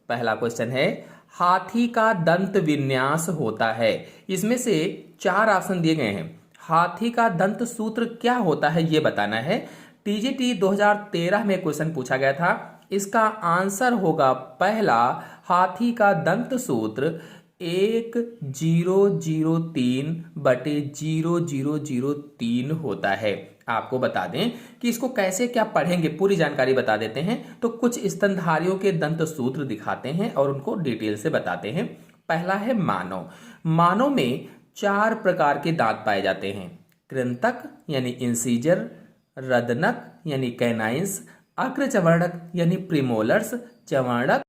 पहला क्वेश्चन है, हाथी का दंत विन्यास होता है। इसमें से 4 ऑप्शन दिए गए हैं। हाथी का दंत सूत्र क्या होता है ये बताना है। टीजीटी 2013 में क्वेश्चन पूछा गया था। इसका आंसर होगा पहला, हाथी का दंत सूत्र 1003/0003 होता है। आपको बता दें कि इसको कैसे क्या पढ़ेंगे, पूरी जानकारी बता देते हैं। तो कुछ स्तनधारियों के दंत सूत्र दिखाते हैं और उनको डिटेल से बताते हैं। पहला है मानव। मानव में 4 प्रकार के दांत पाए जाते हैं। कृंतक यानी इंसीजर, रदनक यानी कैनाइंस, अग्रचवर्णक यानी प्रीमोलर्स, चवर्णक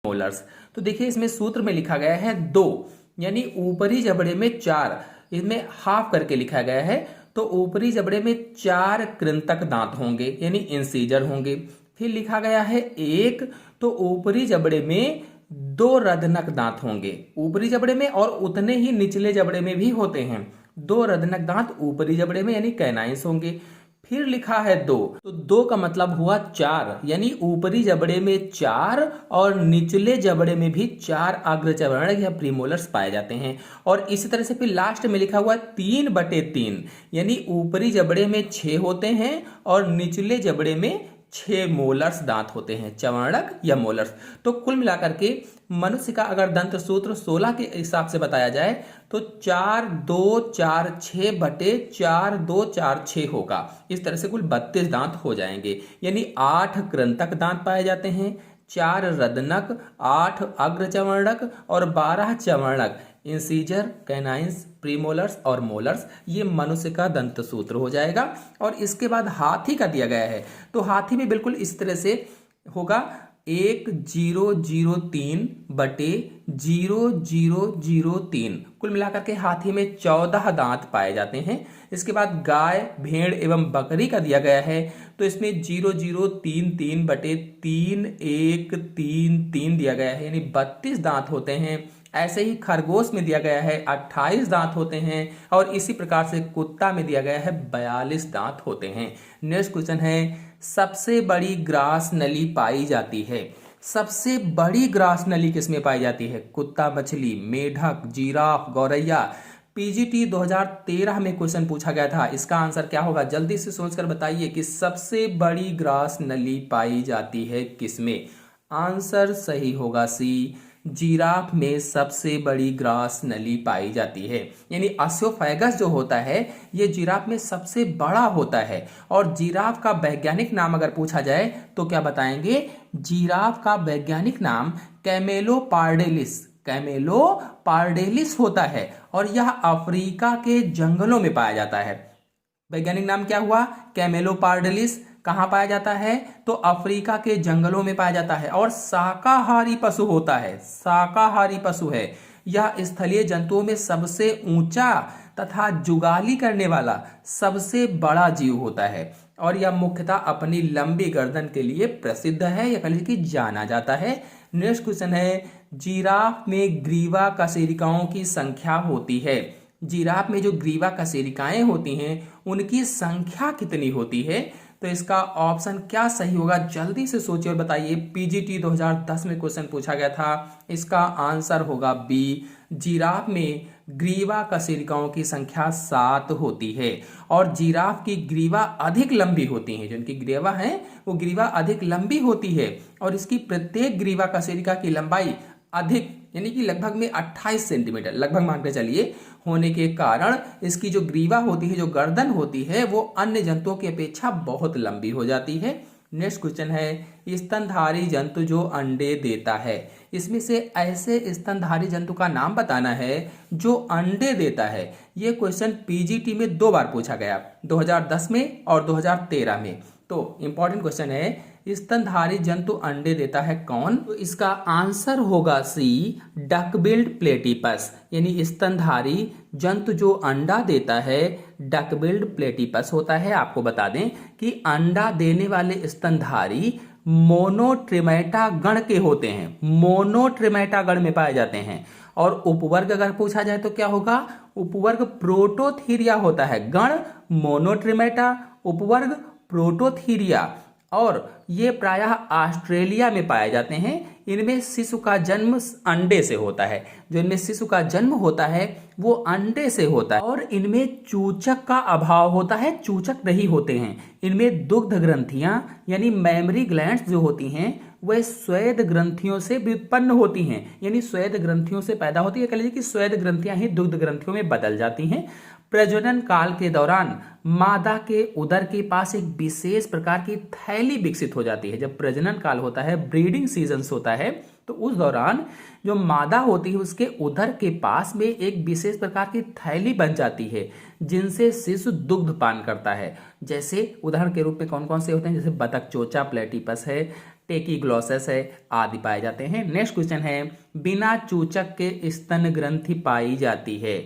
मोलर्स। तो देखिए इसमें सूत्र में लिखा गया है 2, यानी ऊपरी जबड़े में 4, इसमें हाफ करके लिखा गया है। तो ऊपरी जबड़े में 4 कृंतक दांत होंगे यानी इंसीजर होंगे। फिर लिखा गया है 1, तो ऊपरी जबड़े में 2 रदनक दांत होंगे ऊपरी जबड़े में, और उतने ही निचले जबड़े में भी होते हैं। 2 रदनक दांत ऊपरी जबड़े में यानी कैनाइंस होंगे। फिर लिखा है 2, तो 2 का मतलब हुआ 4, यानी ऊपरी जबड़े में 4 और निचले जबड़े में भी 4 अग्रचवर्णक या प्रीमोलर्स पाए जाते हैं। और इसी तरह से फिर लास्ट में लिखा हुआ 3/3, यानी ऊपरी जबड़े में 6 होते हैं और निचले जबड़े में 6 मोलर्स दांत होते हैं, चवर्णक या मोलर्स। तो कुल मिलाकर के मनुष्य का अगर दंत सूत्र 16 के हिसाब से बताया जाए तो 4246/4246 होगा। इस तरह से कुल 32 दांत हो जाएंगे, यानी 8 कृंतक दांत पाए जाते हैं, 4 रदनक, 8 अग्रचवर्णक और 12 चवर्णक, इंसीजर, कैनाइंस, प्रीमोलर्स और मोलर्स। ये मनुष्य का दंत सूत्र हो जाएगा। और इसके बाद हाथी का दिया गया है, तो हाथी में बिल्कुल इस तरह से होगा 1003/0003। कुल मिलाकर के हाथी में 14 दांत पाए जाते हैं। इसके बाद गाय, भेड़ एवं बकरी का दिया गया है, तो इसमें 0033/3133 दिया गया है, यानी 32 दांत होते हैं। ऐसे ही खरगोश में दिया गया है 28 दांत होते हैं, और इसी प्रकार से कुत्ता में दिया गया है 42 दांत होते हैं। नेक्स्ट क्वेश्चन है, सबसे बड़ी ग्रास नली पाई जाती है। सबसे बड़ी ग्रास नली किसमें पाई जाती है? कुत्ता, मछली, मेढक, जिराफ, गौरैया। पीजीटी 2013 में क्वेश्चन पूछा गया था। इसका आंसर क्या होगा? जल्दी से सोचकर बताइए कि सबसे बड़ी ग्रास नली पाई जाती है किसमें? आंसर सही होगा सी, जिराफ में सबसे बड़ी ग्रास नली पाई जाती है। यानी ऑस्योफेगस जो होता है ये जिराफ में सबसे बड़ा होता है। और जिराफ का वैज्ञानिक नाम अगर पूछा जाए तो क्या बताएंगे? जिराफ का वैज्ञानिक नाम कैमेलोपार्डेलिस होता है, और यह अफ्रीका के जंगलों में पाया जाता है। वैज्ञानिक नाम क्या हुआ? कैमेलोपार्डेलिस। कहाँ पाया जाता है? तो अफ्रीका के जंगलों में पाया जाता है, और शाकाहारी पशु होता है, शाकाहारी पशु है। यह स्थलीय जंतुओं में सबसे ऊंचा तथा जुगाली करने वाला सबसे बड़ा जीव होता है, और यह मुख्यतः अपनी लंबी गर्दन के लिए प्रसिद्ध है, या कह लीजिए कि जाना जाता है। नेक्स्ट क्वेश्चन है, जिराफ में ग्रीवा कशेरुकियों की संख्या होती है। जिराफ में जो ग्रीवा कशेरुकियां होती हैं उनकी संख्या कितनी होती है? तो इसका ऑप्शन क्या सही होगा? जल्दी से सोचिए और बताइए। पीजीटी 2010 में क्वेश्चन पूछा गया था। इसका आंसर होगा बी, जिराफ में ग्रीवा कशेरुकियों की संख्या 7 होती है। और जिराफ की ग्रीवा अधिक लंबी होती है, जो इनकी ग्रीवा है वो ग्रीवा अधिक लंबी होती है, और इसकी प्रत्येक ग्रीवा कशेरुकी की लंबाई अधिक, यानी कि लगभग में 28 सेंटीमीटर लगभग मान के चलिए, होने के कारण इसकी जो ग्रीवा होती है, जो गर्दन होती है, वो अन्य जंतुओं की अपेक्षा बहुत लंबी हो जाती है। नेक्स्ट क्वेश्चन है, स्तनधारी जंतु जो अंडे देता है। इसमें से ऐसे स्तनधारी जंतु का नाम बताना है जो अंडे देता है। ये क्वेश्चन पीजीटी में 2 बार पूछा गया, 2010 में और 2013 में। तो इंपॉर्टेंट क्वेश्चन है, स्तनधारी जंतु अंडे देता है कौन? तो इसका आंसर होगा सी, डकबिल्ड प्लेटिपस। यानी स्तनधारी जंतु जो अंडा देता है डकबिल्ड प्लेटिपस होता है। आपको बता दें कि अंडा देने वाले स्तनधारी मोनोट्रिमेटा गण के होते हैं, मोनोट्रिमेटा गण में पाए जाते हैं। और उपवर्ग अगर पूछा जाए तो क्या होगा? उपवर्ग प्रोटोथीरिया होता है। गण मोनोट्रिमेटा, उपवर्ग प्रोटोथीरिया, और ये प्रायः ऑस्ट्रेलिया में पाए जाते हैं। इनमें शिशु का जन्म अंडे से होता है। जो इनमें शिशु का जन्म होता है वो अंडे से होता है और इनमें चूचक का अभाव होता है, चूचक नहीं होते हैं। इनमें दुग्ध ग्रंथियां यानी मैमरी ग्लैंड्स जो होती हैं वह स्वेद ग्रंथियों से व्युत्पन्न होती हैं, यानी स्वेद ग्रंथियों से पैदा होती है। कह लीजिए कि स्वेद ग्रंथियां ही दुग्ध ग्रंथियों में बदल जाती हैं। प्रजनन काल के दौरान मादा के उदर के पास एक विशेष प्रकार की थैली विकसित हो जाती है। जब प्रजनन काल होता है, ब्रीडिंग सीजन्स होता है, तो उस दौरान जो मादा होती है उसके उदर के पास में एक विशेष प्रकार की थैली बन जाती है जिनसे शिशु दुग्ध पान करता है। जैसे उदाहरण के रूप में कौन कौन से होते हैं, जैसे बतख चोचा प्लेटिपस है, टेकीग्लॉसस है आदि पाए जाते हैं। नेक्स्ट क्वेश्चन है, बिना चूचक के स्तन ग्रंथि पाई जाती है।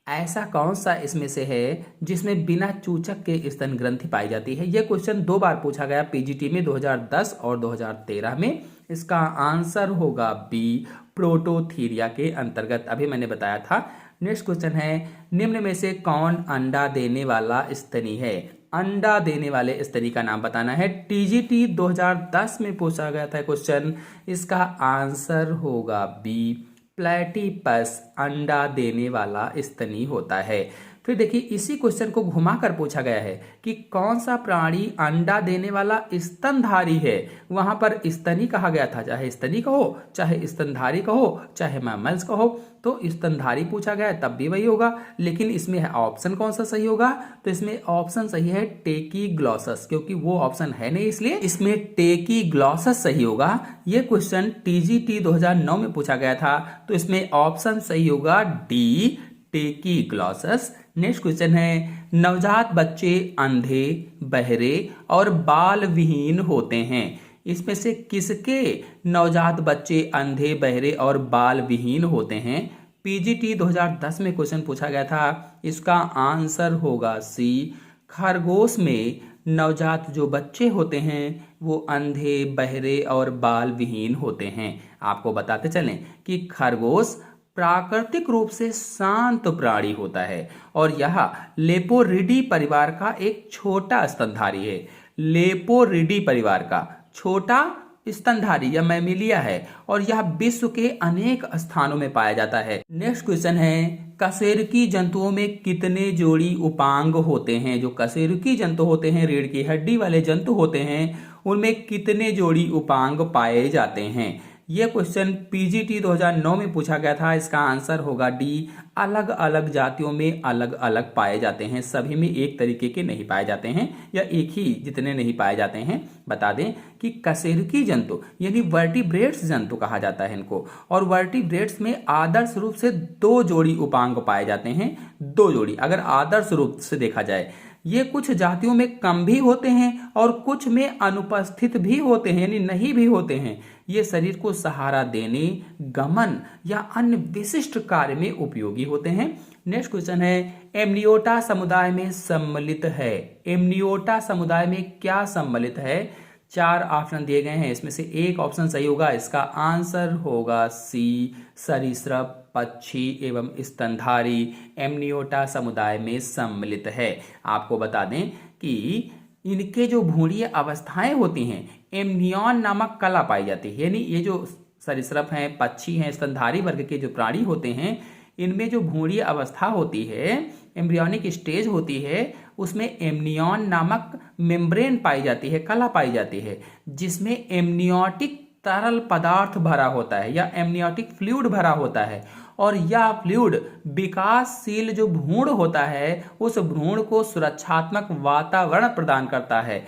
ऐसा कौन सा इसमें से है जिसमें बिना चूचक के स्तन ग्रंथि पाई जाती है? यह क्वेश्चन 2 बार पूछा गया पीजीटी में, 2010 और 2013 में। इसका आंसर होगा बी, प्रोटोथीरिया के अंतर्गत, अभी मैंने बताया था। नेक्स्ट क्वेश्चन है, निम्न में से कौन अंडा देने वाला स्तनी है? अंडा देने वाले स्तनी का नाम बताना है। टीजीटी 2010 में पूछा गया था क्वेश्चन। इसका आंसर होगा बी, प्लेटिपस अंडा देने वाला स्तनी होता है। फिर देखिए इसी क्वेश्चन को घुमाकर पूछा गया है कि कौन सा प्राणी अंडा देने वाला स्तनधारी है। वहां पर स्तनी कहा गया था, चाहे स्तनी कहो, चाहे स्तनधारी कहो, चाहे मैमल्स कहो, तो स्तनधारी पूछा गया है तब भी वही होगा। लेकिन इसमें है ऑप्शन कौन सा सही होगा? तो इसमें ऑप्शन सही है टेकीग्लॉसस, क्योंकि वो ऑप्शन है नहीं इसलिए इसमें टेकीग्लॉसस सही होगा। ये क्वेश्चन टीजीटी 2009 में पूछा गया था, तो इसमें ऑप्शन सही होगा डी, टेकीग्लॉसस। नेक्स्ट क्वेश्चन है, नवजात बच्चे अंधे, बहरे और बाल विहीन होते हैं। इसमें से किसके नवजात बच्चे अंधे, बहरे और बाल विहीन होते हैं? पीजीटी 2010 में क्वेश्चन पूछा गया था। इसका आंसर होगा सी, खरगोश में नवजात जो बच्चे होते हैं वो अंधे, बहरे और बाल विहीन होते हैं। आपको बताते चलें कि खरगोश प्राकृतिक रूप से शांत प्राणी होता है और यह लेपोरिडी परिवार का एक छोटा स्तनधारी है। लेपोरिडी परिवार का छोटा स्तनधारी या मैमिलिया है और यह विश्व के अनेक स्थानों में पाया जाता है। नेक्स्ट क्वेश्चन है, कशेरुकी जंतुओं में कितने जोड़ी उपांग होते हैं? जो कशेरुकी जंतु होते हैं, रीढ़ की हड्डी वाले जंतु होते हैं, उनमें कितने जोड़ी उपांग पाए जाते हैं? यह क्वेश्चन पीजीटी 2009 में पूछा गया था। इसका आंसर होगा डी, अलग अलग जातियों में अलग अलग पाए जाते हैं, सभी में एक तरीके के नहीं पाए जाते हैं या एक ही जितने नहीं पाए जाते हैं। बता दें कि कशेरुकी जंतु यानी वर्टिब्रेट्स जंतु कहा जाता है इनको, और वर्टिब्रेट्स में आदर्श रूप से 2 जोड़ी उपांग पाए जाते हैं, 2 जोड़ी अगर आदर्श रूप से देखा जाए। ये कुछ जातियों में कम भी होते हैं और कुछ में अनुपस्थित भी होते हैं यानी नहीं भी होते हैं। ये शरीर को सहारा देने, गमन या अन्य विशिष्ट कार्य में उपयोगी होते हैं। नेक्स्ट क्वेश्चन है, एमनियोटा समुदाय में सम्मिलित है। एमनियोटा समुदाय में क्या सम्मिलित है? 4 ऑप्शन दिए गए हैं, इसमें से एक ऑप्शन सही होगा। इसका आंसर होगा सी, सरीसृप, पक्षी एवं स्तनधारी एमनियोटा समुदाय में सम्मिलित है। आपको बता दें कि इनके जो भ्रूणीय अवस्थाएं होती हैं, एमनियॉन नामक कला पाई जाती है। यानी ये जो सरीसृप हैं, पक्षी हैं, स्तनधारी वर्ग के जो प्राणी होते हैं, इनमें जो भ्रूणीय अवस्था होती है, एम्ब्रियोनिक स्टेज होती है, उसमें एमनियॉन नामक मेम्ब्रेन पाई जाती है, कला पाई जाती है, जिसमें एमनियोटिक तरल पदार्थ भरा होता है या एमनियोटिक फ्लूइड भरा होता है, और यह फ्लूइड विकासशील जो भ्रूण होता है उस भ्रूण को सुरक्षात्मक वातावरण प्रदान करता है।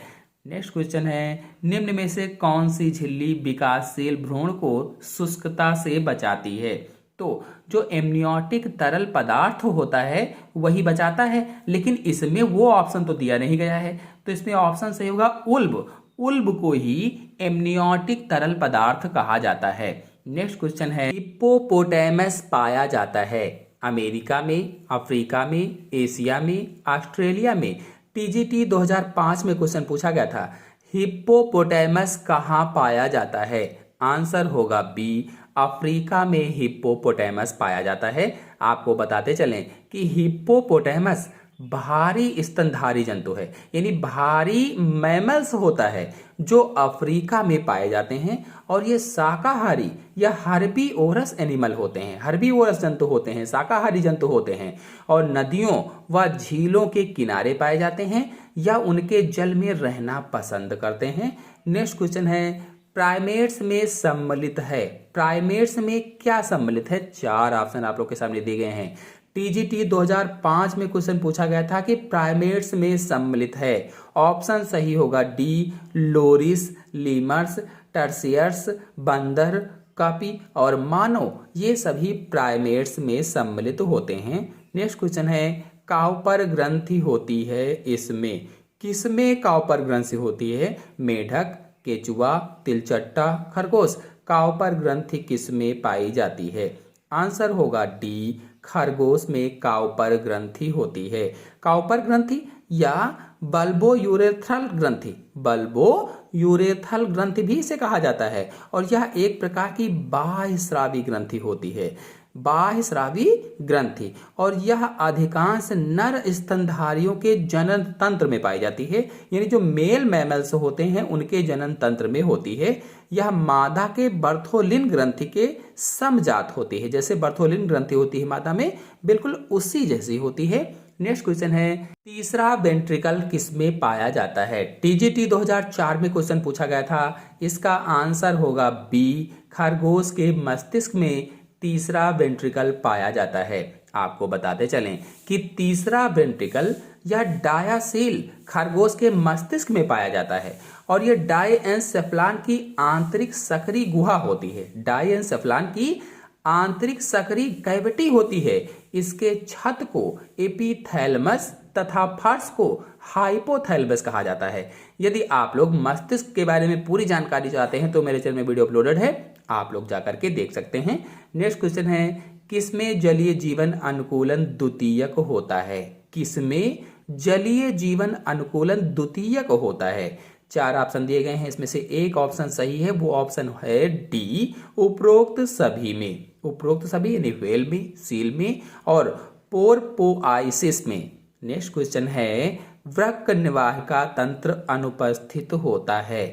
नेक्स्ट क्वेश्चन है, निम्न में से कौन सी झिल्ली विकासशील भ्रूण को शुष्कता से बचाती है? तो जो एमनियोटिक तरल पदार्थ होता है वही बचाता है, लेकिन इसमें वो ऑप्शन तो दिया नहीं गया है, तो इसमें ऑप्शन सही होगा उल्ब। उल्ब को ही एमनियोटिक तरल पदार्थ कहा जाता है। नेक्स्ट क्वेश्चन है, हिप्पोपोटेमस पाया जाता है अमेरिका में, अफ्रीका में, एशिया में, ऑस्ट्रेलिया में। टीजीटी 2005 में क्वेश्चन पूछा गया था, हिप्पोपोटेमस कहाँ पाया जाता है? आंसर होगा बी, अफ्रीका में हिप्पोपोटेमस पाया जाता है। आपको बताते चलें कि हिप्पोपोटेमस भारी स्तनधारी जंतु है, यानी भारी मैमल्स होता है जो अफ्रीका में पाए जाते हैं। और ये शाकाहारी या हर्बीवोरस एनिमल होते हैं, हर्बीवोरस जंतु होते हैं, शाकाहारी जंतु होते हैं और नदियों व झीलों के किनारे पाए जाते हैं या उनके जल में रहना पसंद करते हैं। नेक्स्ट क्वेश्चन है, प्राइमेट्स में सम्मिलित है। प्राइमेट्स में क्या सम्मिलित है? 4 ऑप्शन आप लोग के सामने दिए गए हैं। टीजीटी 2005 में क्वेश्चन पूछा गया था कि प्राइमेट्स में सम्मिलित है। ऑप्शन सही होगा डी, लोरिस, लीमर्स, टर्सियर्स, बंदर, कापी और मानव, ये सभी प्राइमेट्स में सम्मिलित होते हैं। नेक्स्ट क्वेश्चन है, काउपर ग्रंथि होती है इसमें। किसमें काउपर ग्रंथि होती है? मेढक, केचुआ, तिलचट्टा, खरगोश। काउपर ग्रंथि किसमें पाई जाती है? आंसर होगा डी, खरगोश में काउपर ग्रंथि होती है। काउपर ग्रंथि या बल्बोयूरेथ्रल ग्रंथि, बल्बोयूरेथ्रल ग्रंथि भी इसे कहा जाता है और यह एक प्रकार की बाह्यस्रावी ग्रंथि होती है, बाह्यस्रावी ग्रंथि। और यह अधिकांश नर स्तनधारियों के जनन तंत्र में पाई जाती है, यानी जो मेल मैमल्स होते हैं उनके जनन तंत्र में होती है। यह मादा के बर्थोलिन ग्रंथि के समजात होती है, जैसे बर्थोलिन ग्रंथि होती है मादा में, बिल्कुल उसी जैसी होती है। नेक्स्ट क्वेश्चन है, तीसरा वेंट्रिकल किसमें पाया जाता है? टीजीटी 2004 में क्वेश्चन पूछा गया था। इसका आंसर होगा बी, खरगोश के मस्तिष्क में तीसरा वेंट्रिकल पाया जाता है। आपको बताते चलें कि तीसरा वेंट्रिकल या डायासील खरगोश के मस्तिष्क में पाया जाता है और यह डायएन्सेफलान की आंतरिक सक्रिय गुहा होती है। डायएन्सेफलान की आंतरिक सक्रिय कैविटी होती है। इसके छत को एपिथैलेमस तथा फर्श को हाइपोथैलेमस कहा जाता है। यदि आप लोग मस्तिष्क के बारे में पूरी जानकारी चाहते हैं तो मेरे चैनल में वीडियो अपलोडेड है, आप लोग जाकर के देख सकते हैं। नेक्स्ट क्वेश्चन है, किसमें जलीय जीवन अनुकूलन द्वितीयक होता है? किसमें जलीय जीवन अनुकूलन द्वितीयक होता है? 4 ऑप्शन दिए गए हैं, इसमें से एक ऑप्शन सही है, वो ऑप्शन है डी, उपरोक्त सभी में। उपरोक्त सभी यानी व्हेल में, सील में और पोरपोआइसिस में। नेक्स्ट क्वेश्चन है, वृक्क निवाहिका तंत्र अनुपस्थित होता है।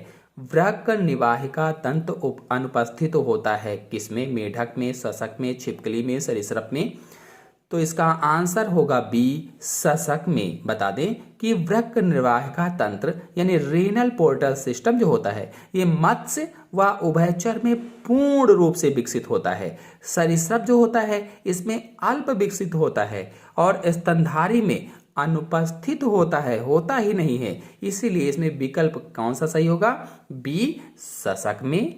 वृक्क निवाहिका तंत्र अनुपस्थित होता है किसमें? मेढक में, सशक में, छिपकली में, सरीसृप में। तो इसका आंसर होगा बी, सशक में। बता दें कि वृक्क निर्वाहिका तंत्र यानी रेनल पोर्टल सिस्टम जो होता है ये मत्स्य व उभयचर में पूर्ण रूप से विकसित होता है। सरीसृप जो होता है इसमें अल्प विकसित होता है और स्तनधारी में अनुपस्थित होता है, होता ही नहीं है। इसीलिए इसमें विकल्प कौन सा सही होगा? बी, सशक में।